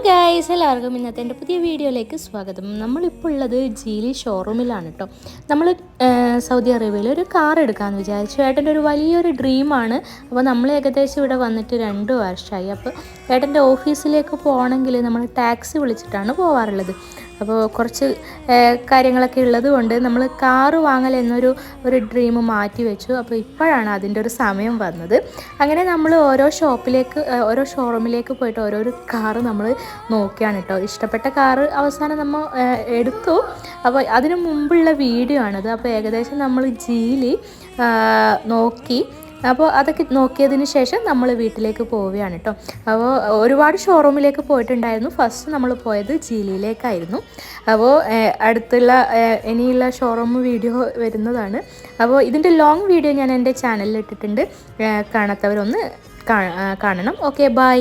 Guys, എല്ലാവർക്കും ഇന്നത്തെ എൻ്റെ പുതിയ വീഡിയോയിലേക്ക് സ്വാഗതം. നമ്മളിപ്പോൾ ഉള്ളത് ജീലി ഷോറൂമിലാണ് കേട്ടോ. നമ്മൾ സൗദി അറേബ്യയിൽ ഒരു കാർ എടുക്കാമെന്ന് വിചാരിച്ചു. ഏട്ടൻ്റെ ഒരു വലിയൊരു ഡ്രീമാണ്. അപ്പോൾ നമ്മൾ ഏകദേശം ഇവിടെ വന്നിട്ട് 2 വർഷമായി. അപ്പോൾ ഏട്ടൻ്റെ ഓഫീസിലേക്ക് പോകണമെങ്കിൽ നമ്മൾ ടാക്സി വിളിച്ചിട്ടാണ് പോകാറുള്ളത്. അപ്പോൾ കുറച്ച് കാര്യങ്ങളൊക്കെ ഉള്ളത് കൊണ്ട് നമ്മൾ കാറ് വാങ്ങൽ എന്നൊരു ഡ്രീം മാറ്റി വെച്ചു. അപ്പോൾ ഇപ്പോഴാണ് അതിൻ്റെ ഒരു സമയം വന്നത്. അങ്ങനെ നമ്മൾ ഓരോ ഷോറൂമിലേക്ക് പോയിട്ട് ഓരോരോ കാറ് നമ്മൾ നോക്കിയാണ് കേട്ടോ. ഇഷ്ടപ്പെട്ട കാറ് അവസാനം നമ്മൾ എടുത്തു. അപ്പോൾ അതിന് മുമ്പുള്ള വീഡിയോ ആണിത്. അപ്പോൾ ഏകദേശം നമ്മൾ ജീലി നോക്കി. അപ്പോൾ അതൊക്കെ നോക്കിയതിന് ശേഷം നമ്മൾ വീട്ടിലേക്ക് പോവുകയാണ് കേട്ടോ. അപ്പോൾ ഒരുപാട് ഷോറൂമിലേക്ക് പോയിട്ടുണ്ടായിരുന്നു. ഫസ്റ്റ് നമ്മൾ പോയത് ജീലിയിലേക്കായിരുന്നു. അപ്പോൾ അടുത്തുള്ള ഇനിയുള്ള ഷോറൂം വീഡിയോ വരുന്നതാണ്. അപ്പോൾ ഇതിൻ്റെ ലോങ് വീഡിയോ ഞാൻ എൻ്റെ ചാനലിൽ ഇട്ടിട്ടുണ്ട്. കാണാത്തവരൊന്ന് കാണണം. Okay, by.